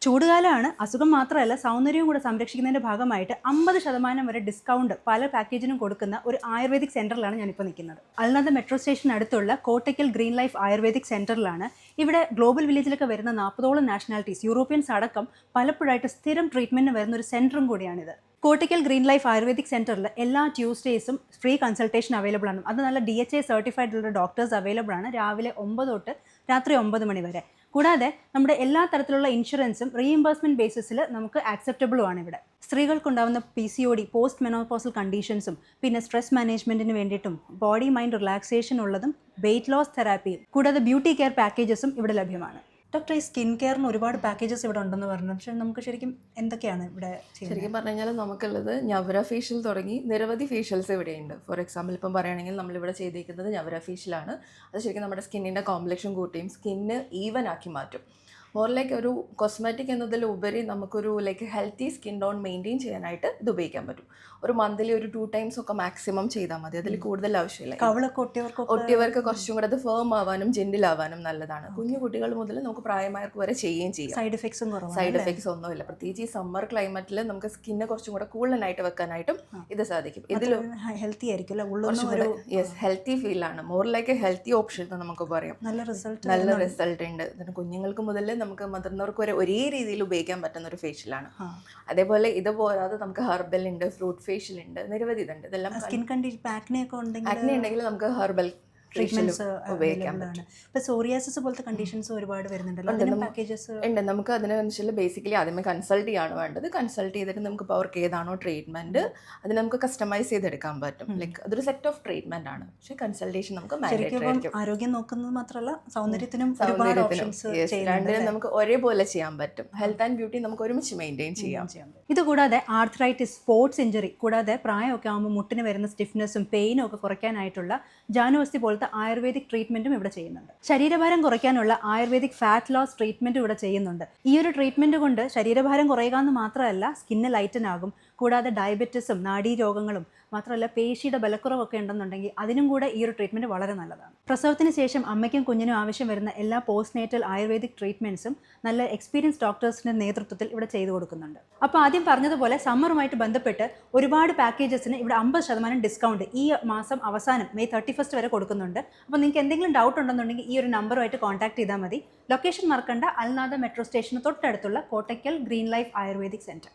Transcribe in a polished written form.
ചൂടുകാലമാണ്, അസുഖം മാത്രമല്ല സൗന്ദര്യവും കൂടെ സംരക്ഷിക്കുന്നതിൻ്റെ ഭാഗമായിട്ട് 50% വരെ ഡിസ്കൗണ്ട് പല പാക്കേജിനും കൊടുക്കുന്ന ഒരു ആയുർവേദിക് സെൻറ്ററിലാണ് ഞാനിപ്പോൾ നിൽക്കുന്നത്. അൽനാദ മെട്രോ സ്റ്റേഷൻ അടുത്തുള്ള കോട്ടയ്ക്കൽ ഗ്രീൻ ലൈഫ് ആയുർവേദിക് സെൻറ്ററിലാണ്. ഇവിടെ ഗ്ലോബൽ വില്ലേജിലൊക്കെ വരുന്ന 40ഓളം നാഷണാലിറ്റീസ്, യൂറോപ്യൻസ് അടക്കം പലപ്പോഴായിട്ട് സ്ഥിരം ട്രീറ്റ്മെൻറ്റിന് വരുന്ന ഒരു സെൻറ്ററും കൂടിയാണിത്. കോട്ടയ്ക്കൽ ഗ്രീൻ ലൈഫ് ആയുർവേദിക് സെൻറ്ററിൽ എല്ലാ ട്യൂസ്ഡേയ്സും ഫ്രീ കൺസൾട്ടേഷൻ അവൈലബിൾ ആണ്. അത് നല്ല DHA സർട്ടിഫൈഡ് ഉള്ള ഡോക്ടേഴ്സ് അവൈലബിൾ ആണ്, രാവിലെ 9 തൊട്ട് രാത്രി 9 മണി വരെ. കൂടാതെ നമ്മുടെ എല്ലാ തരത്തിലുള്ള ഇൻഷുറൻസും റീഇംബേഴ്സ്മെൻറ്റ് ബേസിസിൽ നമുക്ക് ആക്സെപ്റ്റബിളും ആണ് ഇവിടെ. സ്ത്രീകൾക്കുണ്ടാകുന്ന PCOD, പോസ്റ്റ് മെനോപോസൽ കണ്ടീഷൻസും പിന്നെ സ്ട്രെസ് മാനേജ്മെൻറ്റിന് വേണ്ടിയിട്ടും ബോഡി മൈൻഡ് റിലാക്സേഷൻ ഉള്ളതും വെയ്റ്റ് ലോസ് തെറാപ്പിയും കൂടാതെ ബ്യൂട്ടി കെയർ പാക്കേജസും ഇവിടെ ലഭ്യമാണ്. ഡോക്ടർ, ഈ സ്കിൻ കെയറിന് ഒരുപാട് പാക്കേജസ് ഇവിടെ ഉണ്ടെന്ന് പറഞ്ഞു. പക്ഷേ നമുക്ക് ശരിക്കും എന്തൊക്കെയാണ് ഇവിടെ ചെയ്യുന്നത്? ശരിക്കും പറഞ്ഞു കഴിഞ്ഞാൽ നമുക്കുള്ളത് ഞവര ഫേഷ്യൽ തുടങ്ങി നിരവധി ഫേഷ്യൽസ് ഇവിടെയുണ്ട്. ഫോർ എക്സാമ്പിൾ ഇപ്പം പറയുകയാണെങ്കിൽ നമ്മളിവിടെ ചെയ്തിരിക്കുന്നത് ഞവര ഫേഷ്യലാണ്. അത് ശരിക്കും നമ്മുടെ സ്കിന്നിൻ്റെ കോംപ്ലക്ഷൻ കൂട്ടിയും സ്കിന്ന് ഈവൻ ആക്കി മാറ്റും. മോർ ലൈക്ക് ഒരു കോസ്മെറ്റിക് എന്നതിലുപരി നമുക്കൊരു like healthy skin tone maintain ചെയ്യാനായിട്ട് ഇത് ഉപയോഗിക്കാൻ പറ്റും. ഒരു മന്ത്ലി ഒരു 2 ടൈംസ് ഒക്കെ മാക്സിമം ചെയ്താൽ മതി, അതിൽ കൂടുതൽ ആവശ്യമില്ല. ഒട്ടിയവർക്ക് കുറച്ചും കൂടെ അത് ഫേം ആവാനും ജെന്റിലാവാനും നല്ലതാണ്. കുഞ്ഞു കുട്ടികൾ മുതൽ നമുക്ക് പ്രായമായവർക്ക് വരെ ചെയ്യുകയും ചെയ്യാം. സൈഡ് എഫക്ട്സ് ഒന്നുമില്ല. പ്രത്യേകിച്ച് ഈ സമ്മർ ക്ലൈമറ്റിൽ നമുക്ക് സ്കിന്നെ കുറച്ചും കൂടെ കൂളനായിട്ട് വെക്കാനായിട്ടും ഇത് സാധിക്കും. ഇതിൽ ഹെൽത്തി ആയിരിക്കും, ഹെൽത്തി ഫീലാണ്. More like A healthy option എന്ന് നമുക്ക് പറയാം. നല്ല റിസൾട്ട് ഉണ്ട്. ഇതിന് കുഞ്ഞുങ്ങൾക്ക് മുതൽ നമുക്ക് മുതിർന്നവർക്ക് വരെ ഒരേ രീതിയിൽ ഉപയോഗിക്കാൻ പറ്റുന്ന ഒരു ഫേഷ്യലാണ്. അതേപോലെ ഇത് പോരാതെ നമുക്ക് ഹെർബൽ ഉണ്ട്, ഫ്രൂട്ട് ഫേഷ്യൽ ഉണ്ട്, നിരവധി ഇതുണ്ട്. ഇതെല്ലാം സ്കിൻ കണ്ടീഷൻ ആക്നെ ഉണ്ടെങ്കിൽ നമുക്ക് ഹെർബൽ ട്രീറ്റ്മെന്റ്സ് ഉപയോഗിക്കാൻ പറ്റും. ഇപ്പോൾ സോറിയാസിസ് പോലത്തെ കണ്ടീഷൻസ് ഒരുപാട് വരുന്നുണ്ടല്ലോ, പാക്കേജസ് ഉണ്ട്. നമുക്ക് അതിനനുസരിച്ച് ബേസിക്കലി ആദ്യമേ കൺസൾട്ട് ചെയ്യാണ് വേണ്ടത്. കൺസൾട്ട് ചെയ്തിട്ട് നമുക്ക് ഇപ്പോൾ അവർക്ക് ഏതാണോ ട്രീറ്റ്മെന്റ് അതിന് നമുക്ക് കസ്റ്റമൈസ് ചെയ്തെടുക്കാൻ പറ്റും. ലൈക്ക് അതൊരു സെറ്റ് ഓഫ് ട്രീറ്റ്മെന്റ് ആണ്. പക്ഷേ കൺസൾട്ടേഷൻ നമുക്ക് മാൻഡേറ്ററി ആയിരിക്കും. ആരോഗ്യം നോക്കുന്നത് മാത്രമല്ല സൗന്ദര്യത്തിനും രണ്ടിനും നമുക്ക് ഒരേപോലെ ചെയ്യാൻ പറ്റും. ഹെൽത്ത് ആൻഡ് ബ്യൂട്ടി നമുക്ക് ഒരുമിച്ച് മെയിൻറ്റെയിൻ ചെയ്യാം. ഇതുകൂടാതെ ആർത്രൈറ്റിസ്, സ്പോർട്സ് ഇഞ്ചറി, കൂടാതെ പ്രായമൊക്കെ ആകുമ്പോൾ മുട്ടിന് വരുന്ന സ്റ്റിഫ്നെസ്സും പെയിനും ഒക്കെ കുറയ്ക്കാനായിട്ടുള്ള ജാനുവസ്തി പോലത്തെ ആയുർവേദിക് ട്രീറ്റ്മെന്റും ഇവിടെ ചെയ്യുന്നുണ്ട്. ശരീരഭാരം കുറയ്ക്കാനുള്ള ആയുർവേദിക് ഫാറ്റ് ലോസ് ട്രീറ്റ്മെന്റും ഇവിടെ ചെയ്യുന്നുണ്ട്. ഈ ഒരു ട്രീറ്റ്മെന്റ് കൊണ്ട് ശരീരഭാരം കുറയുക എന്ന് മാത്രമല്ല, സ്കിന്ന് ലൈറ്റൻ ആകും. കൂടാതെ ഡയബറ്റിസും നാഡീരോഗങ്ങളും മാത്രമല്ല പേശിയുടെ ബലക്കുറവൊക്കെ ഉണ്ടെന്നുണ്ടെങ്കിൽ അതിനും കൂടെ ഈ ഒരു ട്രീറ്റ്മെൻറ്റ് വളരെ നല്ലതാണ്. പ്രസവത്തിന് ശേഷം അമ്മയ്ക്കും കുഞ്ഞിനും ആവശ്യം വരുന്ന എല്ലാ പോസ്റ്റ് നേറ്റൽ ആയുർവേദിക് ട്രീറ്റ്മെൻറ്റ്സും നല്ല എക്സ്പീരിയൻസ് ഡോക്ടേഴ്സിൻ്റെ നേതൃത്വത്തിൽ ഇവിടെ ചെയ്തു കൊടുക്കുന്നുണ്ട്. അപ്പോൾ ആദ്യം പറഞ്ഞതുപോലെ സമ്മറുമായിട്ട് ബന്ധപ്പെട്ട് ഒരുപാട് പാക്കേജസിന് ഇവിടെ 50% ഡിസ്കൗണ്ട് ഈ മാസം അവസാനം May 31 വരെ കൊടുക്കുന്നുണ്ട്. അപ്പോൾ നിങ്ങൾക്ക് എന്തെങ്കിലും ഡൗട്ട് ഉണ്ടെന്നുണ്ടെങ്കിൽ ഈ ഒരു നമ്പറുമായിട്ട് കോൺടാക്ട് ചെയ്താൽ മതി. ലൊക്കേഷൻ മറക്കണ്ട, അൽനാദ മെട്രോ സ്റ്റേഷന് തൊട്ടടുത്തുള്ള Kottakkal green life ayurvedic centre.